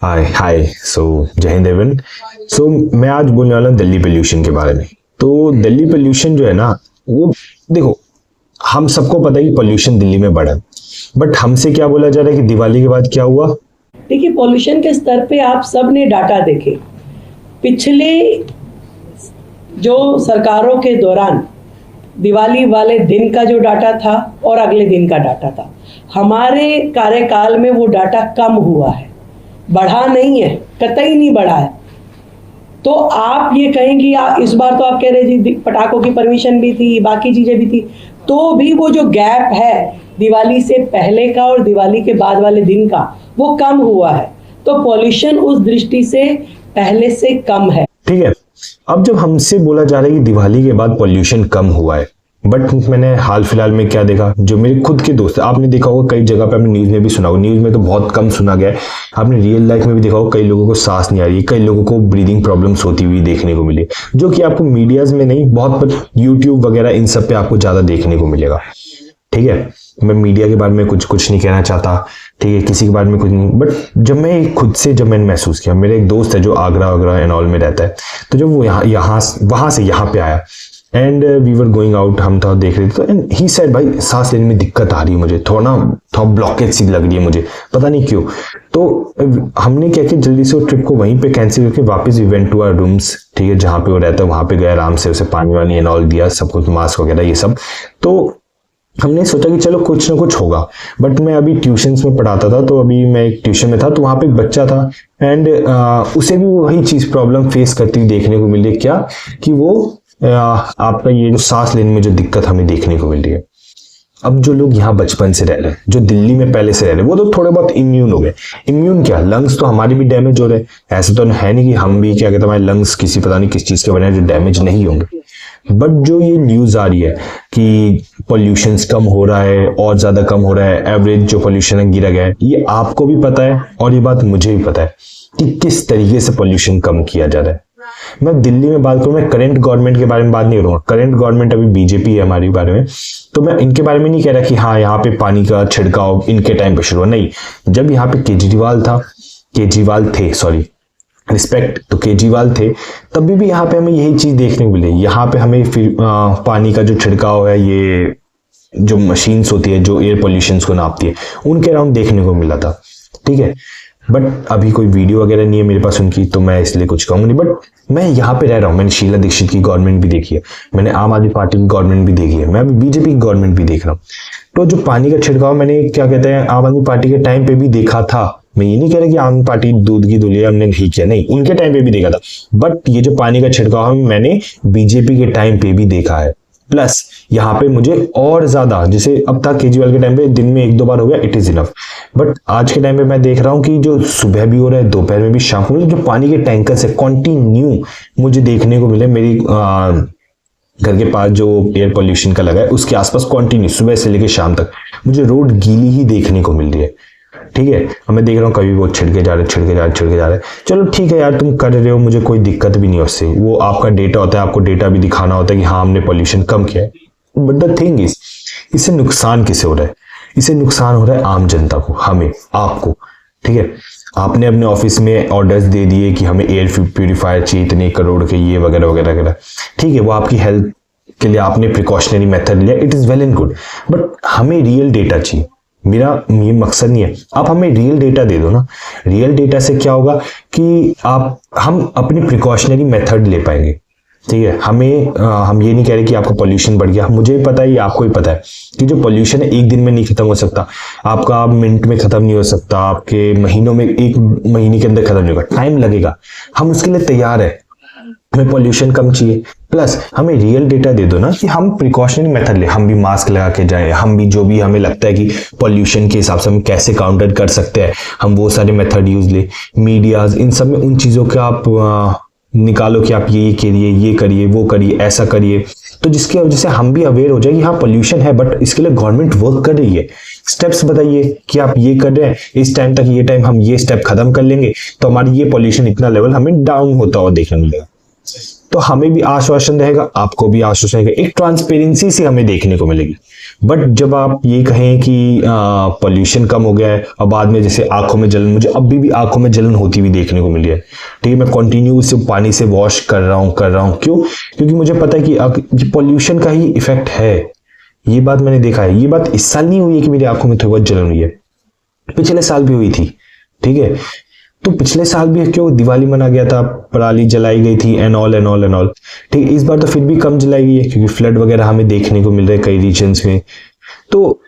हाय हाय। जय हिंद एवरीवन। मैं आज बोलने वाला हूँ दिल्ली पोल्यूशन के बारे में। तो दिल्ली पोल्यूशन जो है ना, वो देखो, हम सबको पता है कि पोल्यूशन दिल्ली में बढ़ा, बट हमसे क्या बोला जा रहा है कि दिवाली के बाद क्या हुआ। देखिए, पॉल्यूशन के स्तर पे आप सब ने डाटा देखे। पिछले जो सरकारों के दौरान दिवाली वाले दिन का जो डाटा था और अगले दिन का डाटा था, हमारे कार्यकाल में वो डाटा कम हुआ है, बढ़ा नहीं है, कतई नहीं बढ़ा है। तो आप ये कहें कि इस बार तो आप कह रहे जी पटाखों की परमिशन भी थी, बाकी चीज़ें भी थी, तो भी वो जो गैप है दिवाली से पहले का और दिवाली के बाद वाले दिन का, वो कम हुआ है। तो पॉल्यूशन उस दृष्टि से पहले से कम है। ठीक है। अब जब हमसे बोला जा रहा है कि दिवाली के बाद पोल्यूशन कम हुआ है, बट मैंने हाल फिलहाल में क्या देखा, जो मेरे खुद के दोस्त, आपने देखा होगा कई जगह पे, आपने न्यूज में भी सुना होगा, न्यूज में तो बहुत कम सुना गया है, आपने रियल लाइफ में भी देखा होगा, कई लोगों को सांस नहीं आ रही है, कई लोगों को ब्रीदिंग प्रॉब्लम्स होती हुई देखने को मिली, जो कि आपको मीडियाज में नहीं, बहुत यूट्यूब वगैरह इन सब पे आपको ज्यादा देखने को मिलेगा। ठीक है, मैं मीडिया के बारे में कुछ नहीं कहना चाहता, ठीक है, किसी के बारे में कुछ नहीं, बट जब मैं खुद से जब मैंने महसूस किया, मेरे एक दोस्त है जो आगरा वगैरह एंड ऑल में रहता है, तो जब वो यहाँ वहां से यहाँ पे आया and we were going out, हम था देख रहे थे, तो एंड ही सेड भाई सांस लेने में दिक्कत आ रही है मुझे, थोड़ा ब्लॉकेज सी लग रही है मुझे, पता नहीं क्यों। तो हमने क्या किया, जल्दी से वो ट्रिप को वहीं पे कैंसिल करके वापस we went to our rooms, ठीक है, जहाँ पे वो रहता है वहां पे गए, आराम से उसे पानी वानी एंड ऑल दिया, सब कुछ मास्क वगैरह ये सब। तो हमने सोचा कि चलो कुछ ना कुछ होगा। बट मैं अभी ट्यूशन्स में पढ़ाता था, तो अभी मैं एक ट्यूशन में था, तो वहाँ पे एक बच्चा था एंड उसे भी वही चीज़ प्रॉब्लम फेस करती हुई देखने को मिली, क्या कि वो आपका ये जो सांस लेने में जो दिक्कत हमें देखने को मिल रही है। अब जो लोग यहाँ बचपन से रह रहे हैं, जो दिल्ली में पहले से रह रहे हैं, वो तो थोड़े बहुत इम्यून हो गए। इम्यून क्या, लंग्स तो हमारे भी डैमेज हो रहे हैं, ऐसे तो है नहीं कि हम भी क्या कहते हैं हमारे लंग्स किसी पता नहीं किस चीज़ के बने हैं जो डैमेज नहीं होंगे। बट जो ये न्यूज आ रही है कि पोल्यूशन कम हो रहा है और ज्यादा कम हो रहा है, एवरेज जो पोल्यूशन है गिरा गया है, ये आपको भी पता है और ये बात मुझे भी पता है कि किस तरीके से पोल्यूशन कम किया जा रहा है। मैं दिल्ली में बात करूं, मैं करंट गवर्नमेंट के बारे में बात नहीं करूंगा, करंट गवर्नमेंट अभी बीजेपी है हमारे बारे में, तो मैं इनके बारे में नहीं कह रहा कि हाँ यहाँ पे पानी का छिड़काव इनके टाइम पे शुरू हुआ, नहीं। जब यहाँ पे केजरीवाल थे, सॉरी, रिस्पेक्ट, तो केजरीवाल थे, तभी भी यहाँ पे हमें यही चीज देखने को मिली। यहाँ पे हमें फिर पानी का जो छिड़काव है, ये जो मशीन्स होती है जो एयर पोल्यूशन को नापती है, उनके अराउंड देखने को मिला था। ठीक है, बट अभी कोई वीडियो वगैरह नहीं है मेरे पास उनकी, तो मैं इसलिए कुछ कहूंगा नहीं। बट मैं यहाँ पे रह रहा हूँ, मैंने शीला दीक्षित की गवर्नमेंट भी देखी है, मैंने आम आदमी पार्टी की गवर्नमेंट भी देखी है, मैं अभी बीजेपी की गवर्नमेंट भी देख रहा हूँ। तो जो पानी का छिड़काव मैंने क्या कहते हैं आम आदमी पार्टी के टाइम पे भी देखा था। मैं ये नहीं कह रहा कि आम पार्टी दूध की दुलिया हमने नहीं किया, नहीं, उनके टाइम पे भी देखा था। बट ये जो पानी का छिड़काव है मैंने बीजेपी के टाइम पे भी देखा है। प्लस यहाँ पे मुझे और ज्यादा, जैसे अब तक केजरीवाल के टाइम पे दिन में 1-2 बार हो गया, इट इज इनफ। बट आज के टाइम पे मैं देख रहा हूँ कि जो सुबह भी हो रहा है, दोपहर में भी, शाम को, जो पानी के टैंकर्स है कॉन्टिन्यू मुझे देखने को मिले। मेरी घर के पास जो एयर पोल्यूशन का लगा है उसके आसपास कॉन्टिन्यू सुबह से लेकर शाम तक मुझे रोड गीली ही देखने को मिल रही है। ठीक है, मैं देख रहा हूँ कभी वो छिड़के जा रहे। चलो ठीक है यार, तुम कर रहे हो, मुझे कोई दिक्कत भी नहीं है उससे, वो आपका डेटा होता है, आपको डेटा भी दिखाना होता है कि हाँ हमने पोल्यूशन कम किया है। बट द थिंग इज, इससे नुकसान किसे हो रहा है? इससे नुकसान हो रहा है आम जनता को, हमें, आपको। ठीक है, आपने अपने ऑफिस में ऑर्डर्स दे दिए कि हमें एयर प्यूरिफायर चाहिए इतने करोड़ के, ये वगैरह वगैरह वगैरह। ठीक है, वो आपकी हेल्थ के लिए आपने प्रिकॉशनरी मेथड लिया, it is well and good, but हमें रियल डेटा चाहिए। मेरा ये मकसद नहीं है, आप हमें रियल डेटा दे दो ना। रियल डेटा से क्या होगा कि हम अपनी प्रिकॉशनरी मेथड ले पाएंगे। ठीक है, हम ये नहीं कह रहे कि आपका पोल्यूशन बढ़ गया, मुझे भी पता है, आपको भी पता है कि जो पोल्यूशन है एक दिन में नहीं खत्म हो सकता, आपका मिनट में खत्म नहीं हो सकता, आपके महीनों में, 1 महीने के अंदर खत्म नहीं होगा, टाइम लगेगा। हम उसके लिए तैयार है, हमें पोल्यूशन कम चाहिए, प्लस हमें रियल डेटा दे दो ना कि हम प्रिकॉशनरी मेथड ले, हम भी मास्क लगा के जाएं, हम भी जो भी हमें लगता है कि पोल्यूशन के हिसाब से हम कैसे काउंटर कर सकते हैं, हम वो सारे मेथड यूज ले। मीडियाज इन सब में उन चीज़ों के आप निकालो कि आप ये करिए, वो करिए, ऐसा करिए, तो जिसकी वजह से हम भी अवेयर हो जाए कि हाँ पोल्यूशन है, बट इसके लिए गवर्नमेंट वर्क कर रही है। स्टेप्स बताइए कि आप ये कर रहे हैं, इस टाइम तक, ये टाइम हम ये स्टेप खत्म कर लेंगे तो हमारी ये पोल्यूशन इतना लेवल हमें डाउन होता हुआ देखने मिलेगा। तो हमें भी आश्वासन रहेगा, आपको भी आश्वासन रहेगा, एक ट्रांसपेरेंसी से हमें देखने को मिलेगी। बट जब आप ये कहें कि पोल्यूशन कम हो गया है और बाद में जैसे आंखों में जलन, मुझे अभी भी आंखों में जलन होती हुई देखने को मिली है, ठीक है। मैं कंटिन्यू से पानी से वॉश कर रहा हूँ। क्यों? क्योंकि मुझे पता है कि पोल्यूशन का ही इफेक्ट है। ये बात मैंने देखा है। ये बात इस साल नहीं हुई है कि मेरी आंखों में थोड़ी बहुत जलन हुई है, पिछले साल भी हुई थी, ठीक है। तो पिछले साल भी क्यों दिवाली मना गया था, पराली जलाई गई थी एंड ऑल, ठीक है। इस बार तो फिर भी कम जलाई गई है क्योंकि फ्लड वगैरह हमें देखने को मिल रहे हैं कई रीजन्स में। तो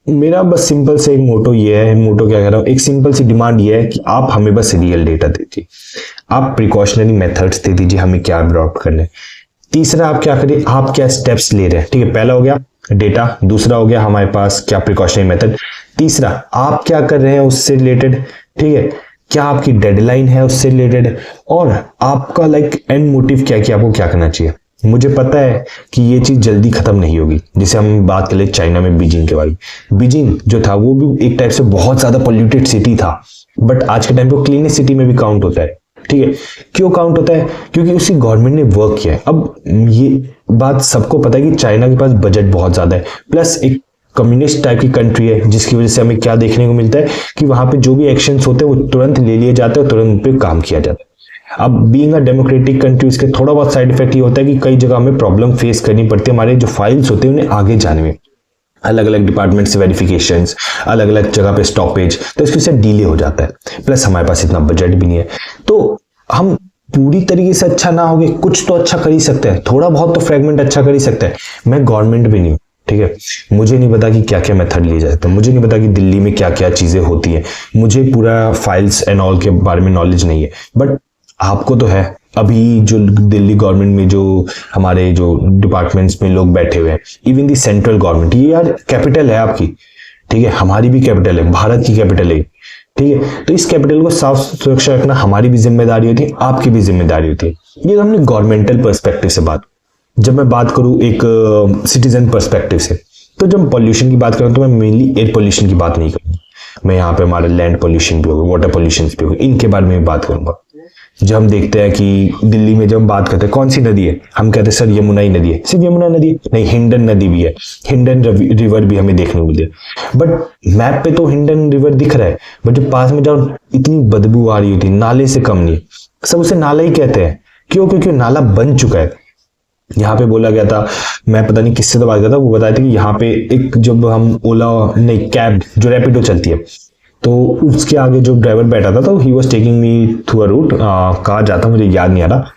मेरा बस सिंपल से एक मोटो ये है, मोटो क्या कह रहा हूँ, एक सिंपल सी डिमांड ये है कि आप हमें बस रियल डेटा दीजिए, आप प्रिकॉशनरी मेथड्स दे दीजिए हमें क्या अडॉप्ट करना है। तीसरा आप क्या करिए, आप क्या स्टेप्स ले रहे हैं, ठीक है। पहला हो गया डेटा, दूसरा हो गया हमारे पास क्या प्रिकॉशनरी मेथड, तीसरा आप क्या कर रहे हैं उससे रिलेटेड, ठीक है। क्या आपकी डेडलाइन है उससे रिलेटेड, और आपका एंड मोटिव क्या है कि आपको क्या करना चाहिए। मुझे पता है कि ये चीज जल्दी खत्म नहीं होगी। जैसे हम बात करें चाइना में बीजिंग के बारे में, बीजिंग जो था वो भी एक टाइप से बहुत ज्यादा पॉल्यूटेड सिटी था, बट आज के टाइम पे क्लीनेस्ट सिटी में भी काउंट होता है, ठीक है। क्यों काउंट होता है? क्योंकि उसी गवर्नमेंट ने वर्क किया है। अब ये बात सबको पता है कि चाइना के पास बजट बहुत ज्यादा है, प्लस एक कम्युनिस्ट टाइप की कंट्री है, जिसकी वजह से हमें क्या देखने को मिलता है कि वहां पे जो भी एक्शंस होते हैं वो तुरंत ले लिए जाते हैं, तुरंत पे काम किया जाता है। अब बीइंग अ डेमोक्रेटिक कंट्री, इसके थोड़ा बहुत साइड इफेक्ट ये होता है कि कई जगह हमें प्रॉब्लम फेस करनी पड़ती है, हमारे जो फाइल्स होते हैं उन्हें आगे जाने में, अलग अलग डिपार्टमेंट से वेरिफिकेशंस, अलग अलग जगह पे स्टॉपेज, तो इसकी वजह से डिले हो जाता है। प्लस हमारे पास इतना बजट भी नहीं है, तो हम पूरी तरीके से अच्छा ना होगे, कुछ तो अच्छा कर ही सकते हैं, थोड़ा बहुत तो फ्रेगमेंट अच्छा कर ही सकते हैं। मैं गवर्नमेंट भी नहीं हूं, ठीक है। मुझे नहीं पता कि क्या क्या मेथड लिए जाते हैं, मुझे नहीं पता कि दिल्ली में क्या क्या चीजें होती है, मुझे पूरा फाइल्स एंड ऑल के बारे में नॉलेज नहीं है, बट आपको तो है। अभी जो दिल्ली गवर्नमेंट में जो हमारे जो डिपार्टमेंट्स में लोग बैठे हुए हैं, इवन दी सेंट्रल गवर्नमेंट, ये यार कैपिटल है आपकी, ठीक है, हमारी भी कैपिटल है, भारत की कैपिटल है, ठीक है। तो इस कैपिटल को साफ सुरक्षा रखना हमारी भी जिम्मेदारी होती है, आपकी भी जिम्मेदारी होती है। ये तो हमने गवर्नमेंटल पर्सपेक्टिव से बात। जब मैं बात करूं एक सिटीजन पर्सपेक्टिव से, तो जब पॉल्यूशन की बात करूं तो मैं मेनली एयर पॉल्यूशन की बात नहीं करूंगा, मैं यहाँ पे हमारा लैंड पॉल्यूशन भी होगा, वाटर पॉल्यूशन भी होगा, इनके बारे में बात करूंगा। जब हम देखते हैं कि दिल्ली में जब हम बात करते हैं कौन सी नदी है, हम कहते हैं सर यमुना ही नदी है, सिर्फ यमुना नदी नहीं, हिंडन नदी भी है, हिंडन रिवर भी हमें देखने को मिलती है। बट मैप पे तो हिंडन रिवर दिख रहा है, बट जब पास में जाओ इतनी बदबू आ रही होती है, नाले से कम नहीं, सब उसे नाला ही कहते हैं। क्यों? क्योंकि नाला बन चुका है। यहाँ पे बोला गया था, मैं पता नहीं किससे तो बात करता, वो बताया था कि यहाँ पे एक जब हम ओला नहीं कैब जो रैपिडो चलती है, तो उसके आगे जो ड्राइवर बैठा था, तो he was taking me through a route, कहाँ जाता मुझे याद नहीं आ रहा,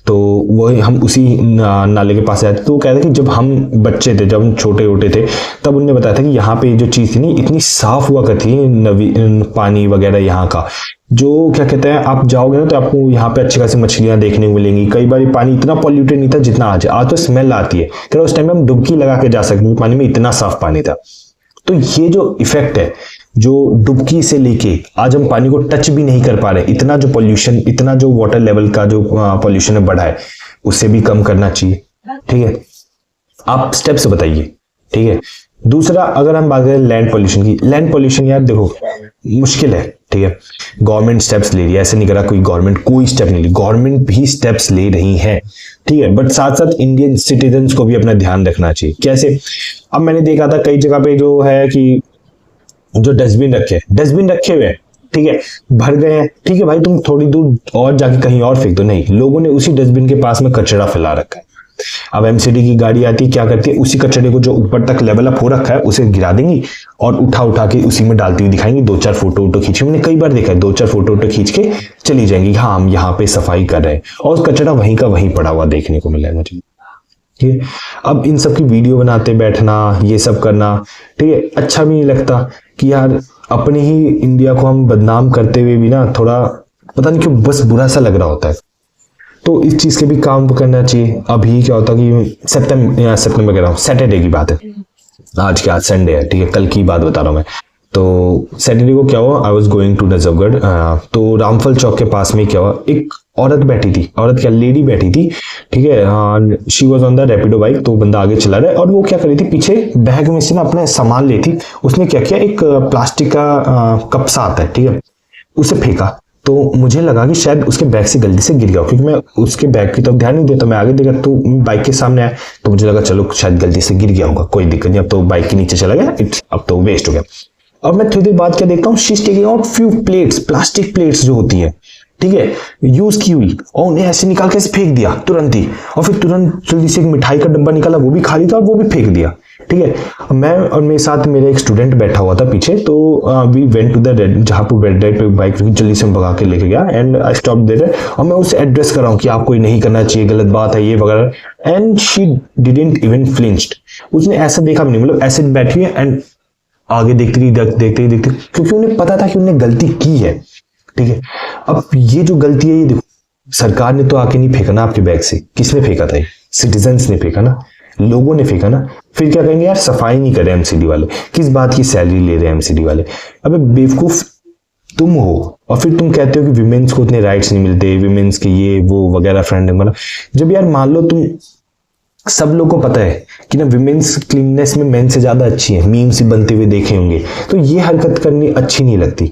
तो वो हम उसी नाले के पास आए थे। तो वो कहते कि जब हम बच्चे थे, जब हम छोटे छोटे थे, तब उन्होंने बताया था कि यहाँ पे जो चीज़ थी नहीं, इतनी साफ हुआ करती है पानी वगैरह यहाँ का, जो क्या कहते हैं, आप जाओगे ना तो आपको यहाँ पे अच्छी खासी मछलियां देखने को मिलेंगी। कई बार पानी इतना पॉल्यूटेड नहीं था जितना आज तो स्मेल आती है, तो उस टाइम हम डुबकी लगा के जा सकते, पानी में इतना साफ पानी था। तो ये जो इफेक्ट है, जो डुबकी से लेके आज हम पानी को टच भी नहीं कर पा रहे, इतना जो पॉल्यूशन, इतना जो वाटर लेवल का जो पॉल्यूशन है बढ़ा है, उससे भी कम करना चाहिए, ठीक है। आप स्टेप्स बताइए, ठीक है। दूसरा, अगर हम बात करें लैंड पॉल्यूशन की, लैंड पॉल्यूशन यार देखो मुश्किल है, ठीक है। गवर्नमेंट स्टेप्स ले रही है, ऐसे नहीं करा कोई गवर्नमेंट कोई स्टेप नहीं ली, गवर्नमेंट भी स्टेप्स ले रही है, ठीक है। बट साथ साथ इंडियन सिटीजन्स को भी अपना ध्यान रखना चाहिए। कैसे? अब मैंने देखा था कई जगह पे जो है कि जो डस्टबिन रखे हुए हैं, ठीक है, भर गए हैं, ठीक है भाई, तुम थोड़ी दूर और जाके कहीं और फेंक दो, नहीं, लोगों ने उसी डस्टबिन के पास में कचरा फैला रखा है। अब एमसीडी की गाड़ी आती है, क्या करती है, उसी कचरे को जो ऊपर तक लेवल अप हो रखा है उसे गिरा देंगी और उठा के उसी में डालती हुई दिखाएंगी, 2-4 फोटो खींचे, मैंने कई बार देखा है, 2-4 फोटो खींच के चली जाएंगी, हाँ हम यहाँ पे सफाई कर रहे हैं, और उस कचरा वहीं का वहीं पड़ा हुआ देखने को मिला है मुझे, ठीक है। अब इन सब की वीडियो बनाते बैठना, ये सब करना, ठीक है, अच्छा भी नहीं लगता कि यार अपने ही इंडिया को हम बदनाम करते हुए भी ना थोड़ा पता नहीं क्यों बस बुरा सा लग रहा होता है। तो इस चीज के भी काम करना चाहिए। अभी क्या होता है कि सितंबर कह रहा हूँ, सैटरडे की बात है, आज संडे है, ठीक है, कल की बात बता रहा हूँ मैं। तो सैटरडे को क्या हुआ, I was going to Najafgarh, तो रामफल चौक के पास में क्या हुआ, एक औरत बैठी थी, औरत क्या लेडी बैठी थी, ठीक है, she was on the Rapido bike, तो बंदा आगे चला रहा है और वो क्या कर रही थी, पीछे बैग में से ना अपना सामान ले थी, उसने क्या किया, एक प्लास्टिक का कप सा आता है, ठीक है, उसे फेंका, तो मुझे लगा कि शायद उसके बैग से गलती से गिर गया, क्योंकि मैं उसके बैग की तरफ ध्यान नहीं दिया, तो मैं आगे देखा तो बाइक के सामने आया, तो मुझे लगा चलो शायद गलती से गिर गया होगा, कोई दिक्कत नहीं, अब तो बाइक के नीचे चला गया, अब तो वेस्ट हो गया। अब मैं थोड़ी देर बाद क्या देखता हूँ, she is taking out few plates, plastic plates जो होती है, ठीक है, यूज की हुई, और उन्हें ऐसे निकाल के ऐसे फेंक दिया तुरंत ही, और फिर तुरंत जल्दी से एक मिठाई का डब्बा निकाला, वो भी खाली था और वो भी फेंक दिया, ठीक है। मैं और मेरे साथ मेरा एक स्टूडेंट बैठा हुआ था पीछे, तो we went to the red, जहाँ पर रेड लाइट पे बाइक रुकी, जल्दी से भगा के लेके गया, एंड आई स्टॉप देयर, और मैं उसे एड्रेस कर रहा हूँ कि आपको ये नहीं करना चाहिए, गलत बात है ये वगैरह, एंड शी डिडंट इवन फ्लिंच्ड, उसने ऐसा देखा भी नहीं, मतलब ऐसे बैठी है एंड आगे देखते ही देखते, क्योंकि उन्हें पता था कि उन्हें गलती की है, ठीक है। अब ये जो गलती है, ये देखो, सरकार ने तो आके नहीं फेंका ना आपके बैग से, किसने फेंका था? सिटीजन्स ने फेंका ना, लोगों ने फेंका ना। फिर क्या कहेंगे, यार सफाई नहीं कर रहे एमसीडी वाले, किस बात की सैलरी ले रहे हैं एमसीडी वाले? अबे बेवकूफ तुम हो, और फिर तुम कहते हो कि विमेन्स को उतने राइट्स नहीं मिलते, विमेन्स के ये वो वगैरह फ्रेंड वगैरह। जब यार मान लो तुम, सब लोगों को पता है कि ना विमेन्स क्लीननेस में मेन से ज्यादा अच्छी है, मीम्स ही बनते हुए देखे होंगे, तो ये हरकत करनी अच्छी नहीं लगती,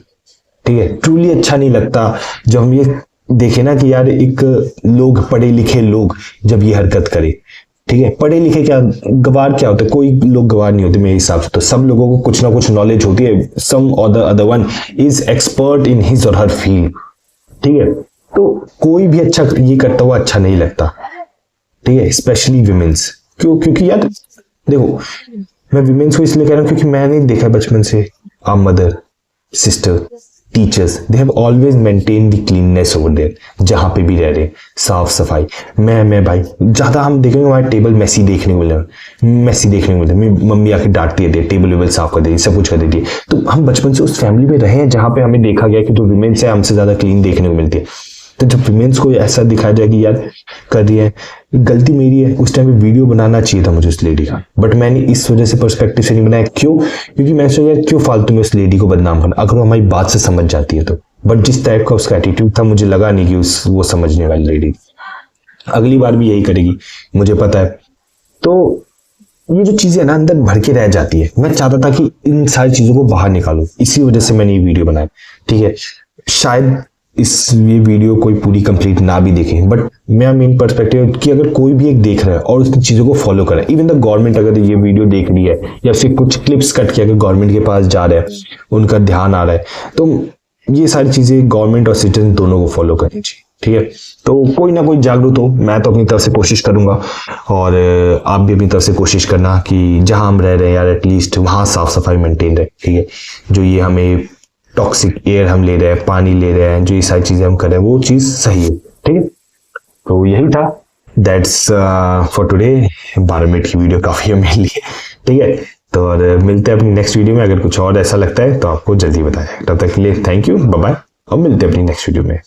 ठीक है, ट्रूली अच्छा नहीं लगता। जब हम ये देखे ना कि यार एक लोग, पढ़े लिखे लोग जब ये हरकत करे, ठीक है, पढ़े लिखे क्या, गवार क्या होता है? कोई लोग गवार नहीं होते मेरे हिसाब से, तो सब लोगों को कुछ ना कुछ नॉलेज होती है, सम और the other one is expert in his और हर फील्ड, ठीक है। तो कोई भी अच्छा ये करता हुआ अच्छा नहीं लगता, ठीक है, स्पेशली विमेन्स। क्योंकि यार देखो, मैं विमेन्स को इसलिए कह रहा हूँ क्योंकि मैंने देखा बचपन से, our mother, sister, teachers, they have always maintain the cleanliness over there, जहां पे भी रह रहे, साफ सफाई। मैं भाई ज्यादा हम देखेंगे हमारे टेबल मैसी देखने को मिलता है, मेरी मम्मी आके डांटती है, टेबल वेबल साफ कर देती, सब कुछ कर देती है। तो हम बचपन से उस फैमिली में रहे हैं जहां पे हमें देखा गया कि जो विमेन्स है हमसे ज्यादा क्लीन देखने को मिलती है। तो जब विमेन्स को ऐसा दिखाया जाए कि यार कर रही है, गलती मेरी है, उस टाइम पे वीडियो बनाना चाहिए था मुझे उस लेडी का, बट मैंने इस वजह से पर्सपेक्टिव से नहीं बनाया। क्यों? क्योंकि मैंने सोचा यार क्यों फालतू में उस लेडी को बदनाम करना, अगर वो हमारी बात से समझ जाती है तो। बट जिस टाइप का उसका एटीट्यूड था, मुझे लगा नहीं कि वो समझने वाली लेडी अगली बार भी यही करेगी, मुझे पता है। तो ये जो चीजें ना अंदर भर के रह जाती है, मैं चाहता था कि इन सारी चीजों को बाहर निकालूं, इसी वजह से मैंने ये वीडियो बनाया, ठीक है। शायद ये वीडियो कोई पूरी कंप्लीट ना भी देखे, बट मेरा मेन पर्सपेक्टिव कि अगर कोई भी एक देख रहा है और उस चीजों को फॉलो कर रहा है, इवन द गवर्नमेंट अगर ये वीडियो देख रही है या फिर कुछ क्लिप्स कट के अगर गवर्नमेंट के पास जा रहा है, उनका ध्यान आ रहा है, तो ये सारी चीजें गवर्नमेंट और सिटीजन दोनों को फॉलो करनी चाहिए, ठीक है। तो कोई ना कोई जागरूक हो, मैं तो अपनी तरफ से कोशिश करूंगा, और आप भी अपनी तरफ से कोशिश करना कि जहां हम रह रहे हैं यार एटलीस्ट वहां साफ सफाई मेंटेन रहे, ठीक है। जो ये हमें टॉक्सिक एयर हम ले रहे हैं, पानी ले रहे हैं, जो ये सारी चीजें हम कर रहे हैं, वो चीज सही है, ठीक है। तो यही था, दैट्स फॉर टुडे। 12 मिनट की वीडियो काफी है मेरे लिए, ठीक है। तो और मिलते हैं अपनी नेक्स्ट वीडियो में, अगर कुछ और ऐसा लगता है तो आपको जल्दी बताएं। तब तक के लिए थैंक यू, बाय बाय, और मिलते हैं अपनी नेक्स्ट वीडियो में।